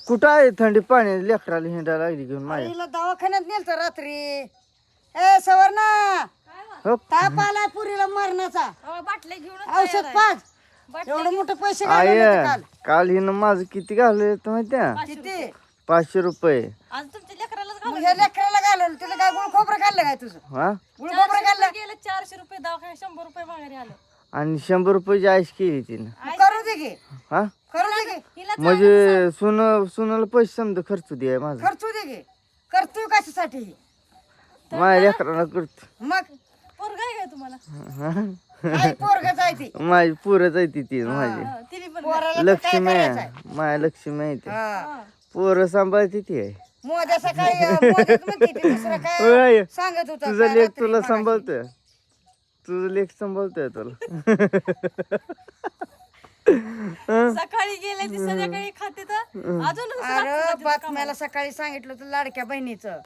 कुठं आहे थंडी पाणी लेकराला हिंडायला लागली घेऊन माझ्या हिला दवाखान्यात नेलत रात्री. ए सवर्णा, हो ताप आलाय पुरीला मरणाचा, बाटल्या घेऊन औषध पाच. एवढे मोठे पैसे आय घालवले होते काल. काल हिनं माझं किती घालवलं तर माहित्या किती? 500 रुपये. आज तुमच्या लेकरालाच मग ह्या लेकराला घालवलं. तुला काय गुळ खोबरं खाल्लं काय तुझं? हा गुळ खोबरं खाल्लं? गेले 400 रुपये दवाखान्यात 100 रुपये माघारी आलं. आणि 100 रुपयाची आईश केली तिनं. करू दे की, हा करू दे की, हिला म्हणजे सुनाला पैसे समजा खर्च दे माझा खर्चू दे की. करतोय कशासाठी? माझ्या लेकराला करतो. मग पोरगा आहे काय तुम्हाला? काय पोरगच आहे ती. माझी पुरच आहे ती माझी तिने पण पोराला तर काय लक्ष्मी करायचं आहे आहे? माझ्या लक्ष्मी आहे ते हा. पोरं सांभाळते ती आहे मोद्या सकाळी मोदीच म्हणते ती, दुसरं काय होय. सांगत होता तुझा काय लेख रात्री तुला मगाशी. सांभाळतोय तुझं लेख सांभाळतोय तुला सकाळी गेले ती संध्याकाळी खाते तर अजून अरे बातम्याला सकाळी सांगितलं होतं लाडक्या बहिणीचं.